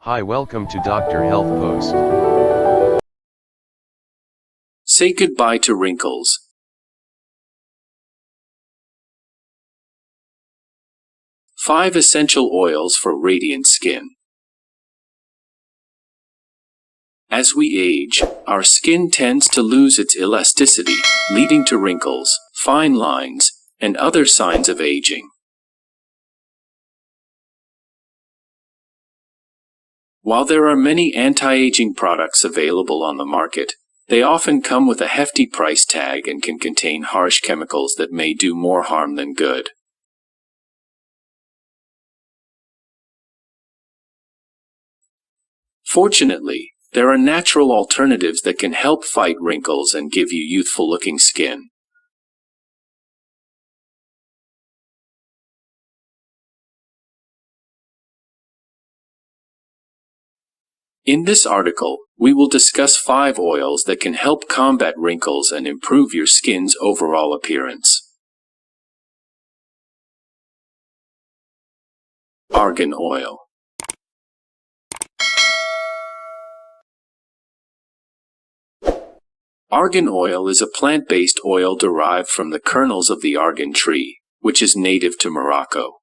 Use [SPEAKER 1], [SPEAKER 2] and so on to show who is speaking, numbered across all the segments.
[SPEAKER 1] Hi, welcome to Dr. Health Post.
[SPEAKER 2] Say goodbye to wrinkles. Five essential oils for radiant skin. As we age, our skin tends to lose its elasticity, leading to wrinkles, fine lines, and other signs of aging. While there are many anti-aging products available on the market, they often come with a hefty price tag and can contain harsh chemicals that may do more harm than good. Fortunately, there are natural alternatives that can help fight wrinkles and give you youthful-looking skin. In this article, we will discuss 5 oils that can help combat wrinkles and improve your skin's overall appearance. Argan Oil. Argan oil is a plant-based oil derived from the kernels of the argan tree, which is native to Morocco.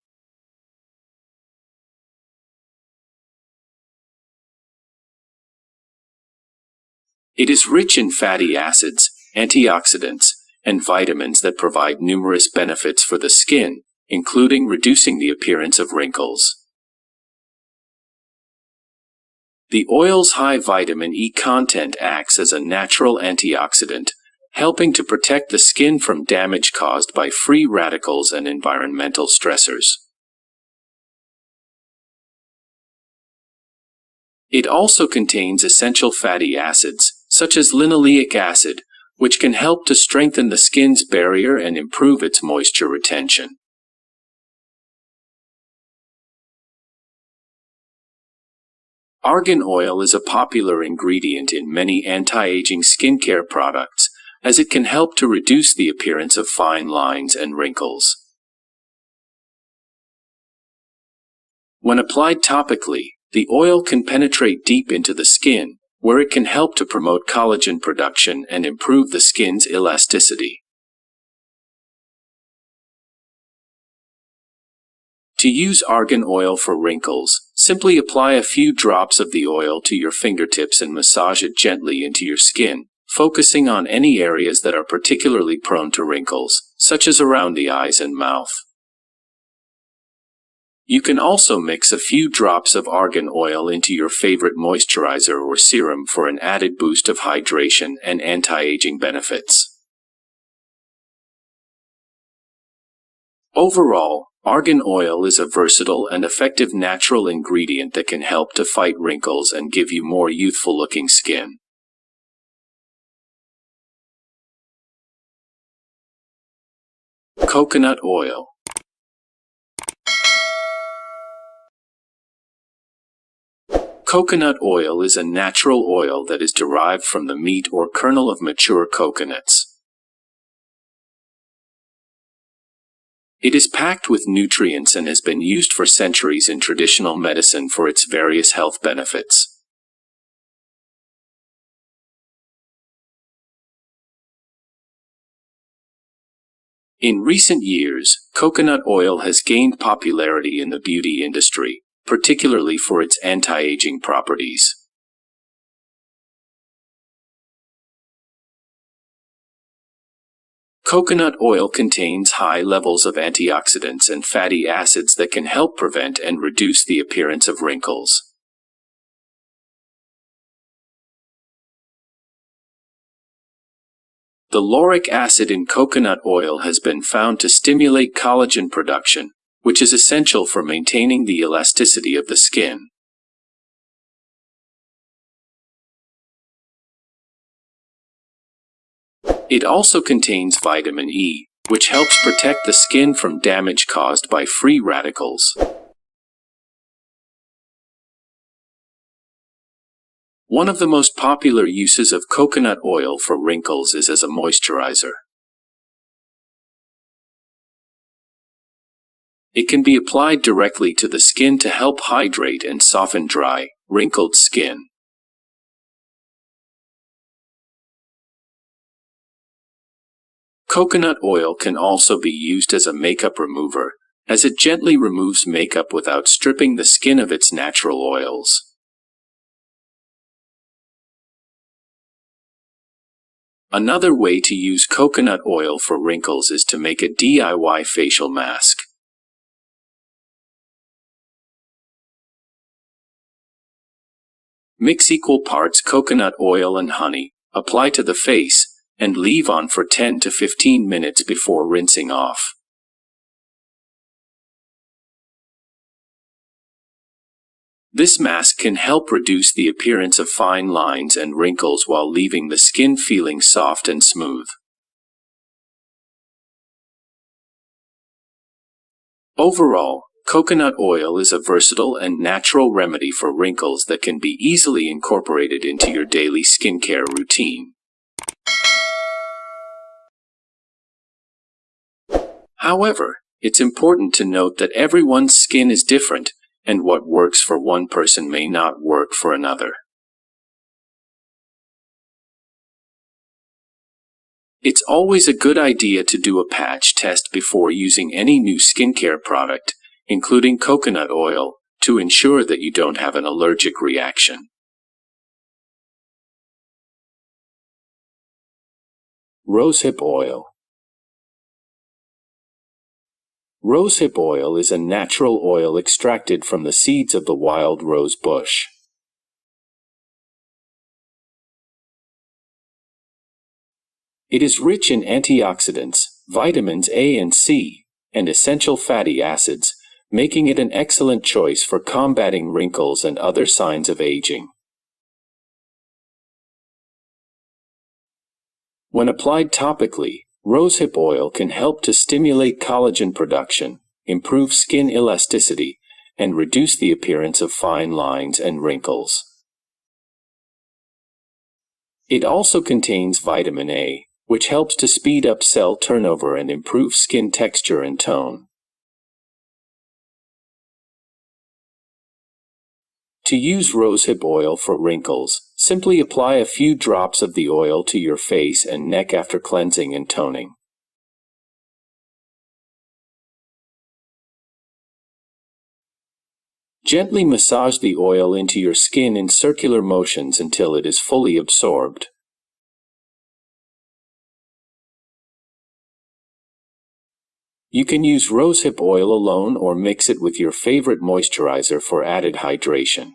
[SPEAKER 2] It is rich in fatty acids, antioxidants, and vitamins that provide numerous benefits for the skin, including reducing the appearance of wrinkles. The oil's high vitamin E content acts as a natural antioxidant, helping to protect the skin from damage caused by free radicals and environmental stressors. It also contains essential fatty acids, such as linoleic acid, which can help to strengthen the skin's barrier and improve its moisture retention. Argan oil is a popular ingredient in many anti-aging skincare products, as it can help to reduce the appearance of fine lines and wrinkles. When applied topically, the oil can penetrate deep into the skin, where it can help to promote collagen production and improve the skin's elasticity. To use argan oil for wrinkles, simply apply a few drops of the oil to your fingertips and massage it gently into your skin, focusing on any areas that are particularly prone to wrinkles, such as around the eyes and mouth. You can also mix a few drops of argan oil into your favorite moisturizer or serum for an added boost of hydration and anti-aging benefits. Overall, argan oil is a versatile and effective natural ingredient that can help to fight wrinkles and give you more youthful-looking skin. Coconut oil. Coconut oil is a natural oil that is derived from the meat or kernel of mature coconuts. It is packed with nutrients and has been used for centuries in traditional medicine for its various health benefits. In recent years, coconut oil has gained popularity in the beauty industry, particularly for its anti-aging properties. Coconut oil contains high levels of antioxidants and fatty acids that can help prevent and reduce the appearance of wrinkles. The lauric acid in coconut oil has been found to stimulate collagen production, which is essential for maintaining the elasticity of the skin. It also contains vitamin E, which helps protect the skin from damage caused by free radicals. One of the most popular uses of coconut oil for wrinkles is as a moisturizer. It can be applied directly to the skin to help hydrate and soften dry, wrinkled skin. Coconut oil can also be used as a makeup remover, as it gently removes makeup without stripping the skin of its natural oils. Another way to use coconut oil for wrinkles is to make a DIY facial mask. Mix equal parts coconut oil and honey, apply to the face, and leave on for 10 to 15 minutes before rinsing off. This mask can help reduce the appearance of fine lines and wrinkles while leaving the skin feeling soft and smooth. Overall, coconut oil is a versatile and natural remedy for wrinkles that can be easily incorporated into your daily skincare routine. However, it's important to note that everyone's skin is different, and what works for one person may not work for another. It's always a good idea to do a patch test before using any new skincare product, including coconut oil, to ensure that you don't have an allergic reaction. Rosehip oil. Rosehip oil is a natural oil extracted from the seeds of the wild rose bush. It is rich in antioxidants, vitamins A and C, and essential fatty acids, making it an excellent choice for combating wrinkles and other signs of aging. When applied topically, rosehip oil can help to stimulate collagen production, improve skin elasticity, and reduce the appearance of fine lines and wrinkles. It also contains vitamin A, which helps to speed up cell turnover and improve skin texture and tone. To use rosehip oil for wrinkles, simply apply a few drops of the oil to your face and neck after cleansing and toning. Gently massage the oil into your skin in circular motions until it is fully absorbed. You can use rosehip oil alone or mix it with your favorite moisturizer for added hydration.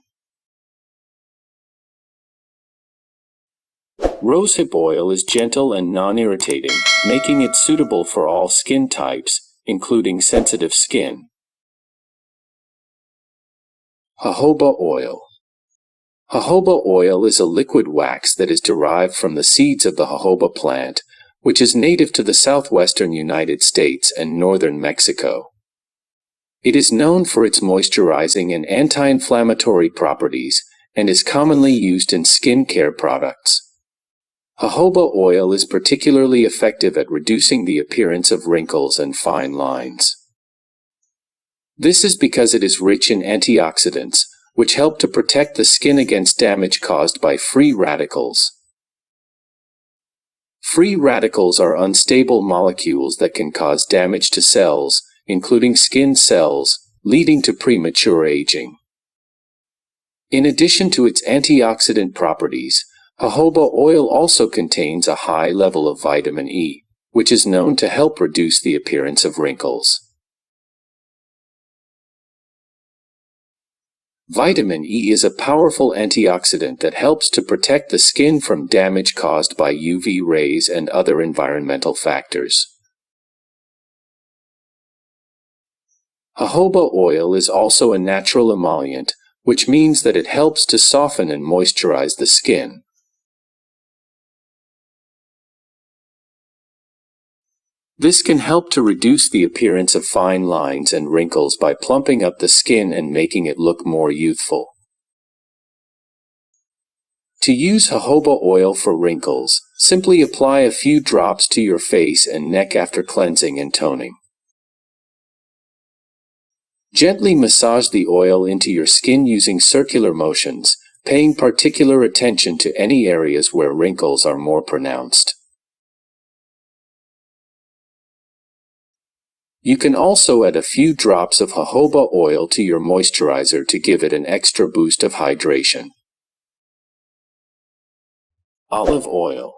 [SPEAKER 2] Rosehip oil is gentle and non-irritating, making it suitable for all skin types, including sensitive skin. Jojoba oil. Jojoba oil is a liquid wax that is derived from the seeds of the jojoba plant, which is native to the southwestern United States and northern Mexico. It is known for its moisturizing and anti-inflammatory properties and is commonly used in skincare products. Jojoba oil is particularly effective at reducing the appearance of wrinkles and fine lines. This is because it is rich in antioxidants, which help to protect the skin against damage caused by free radicals. Free radicals are unstable molecules that can cause damage to cells, including skin cells, leading to premature aging. In addition to its antioxidant properties, jojoba oil also contains a high level of vitamin E, which is known to help reduce the appearance of wrinkles. Vitamin E is a powerful antioxidant that helps to protect the skin from damage caused by UV rays and other environmental factors. Jojoba oil is also a natural emollient, which means that it helps to soften and moisturize the skin. This can help to reduce the appearance of fine lines and wrinkles by plumping up the skin and making it look more youthful. To use jojoba oil for wrinkles, simply apply a few drops to your face and neck after cleansing and toning. Gently massage the oil into your skin using circular motions, paying particular attention to any areas where wrinkles are more pronounced. You can also add a few drops of jojoba oil to your moisturizer to give it an extra boost of hydration. Olive oil.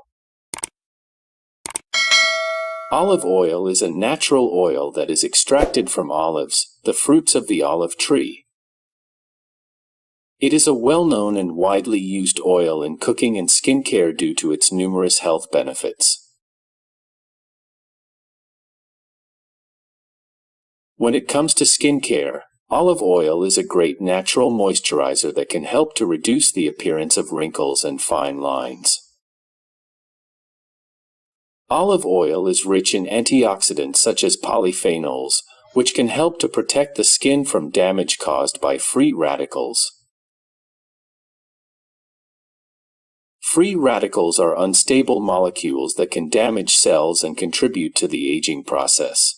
[SPEAKER 2] Olive oil is a natural oil that is extracted from olives, the fruits of the olive tree. It is a well-known and widely used oil in cooking and skincare due to its numerous health benefits. When it comes to skincare, olive oil is a great natural moisturizer that can help to reduce the appearance of wrinkles and fine lines. Olive oil is rich in antioxidants such as polyphenols, which can help to protect the skin from damage caused by free radicals. Free radicals are unstable molecules that can damage cells and contribute to the aging process.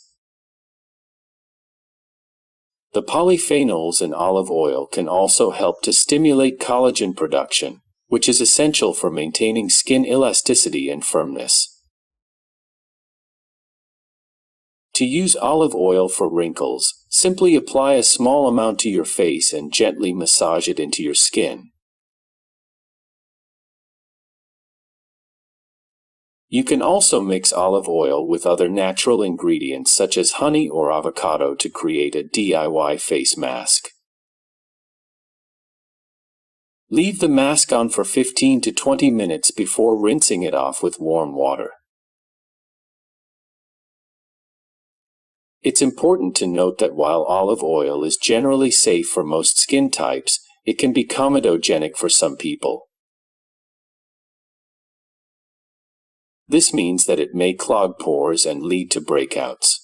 [SPEAKER 2] The polyphenols in olive oil can also help to stimulate collagen production, which is essential for maintaining skin elasticity and firmness. To use olive oil for wrinkles, simply apply a small amount to your face and gently massage it into your skin. You can also mix olive oil with other natural ingredients such as honey or avocado to create a DIY face mask. Leave the mask on for 15 to 20 minutes before rinsing it off with warm water. It's important to note that while olive oil is generally safe for most skin types, it can be comedogenic for some people. This means that it may clog pores and lead to breakouts.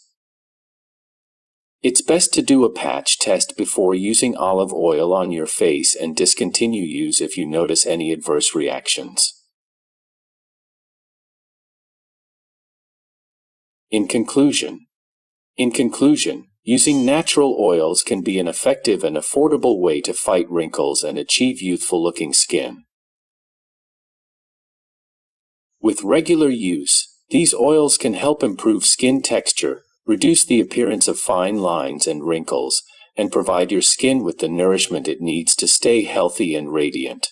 [SPEAKER 2] It's best to do a patch test before using olive oil on your face and discontinue use if you notice any adverse reactions. In conclusion, using natural oils can be an effective and affordable way to fight wrinkles and achieve youthful-looking skin. With regular use, these oils can help improve skin texture, reduce the appearance of fine lines and wrinkles, and provide your skin with the nourishment it needs to stay healthy and radiant.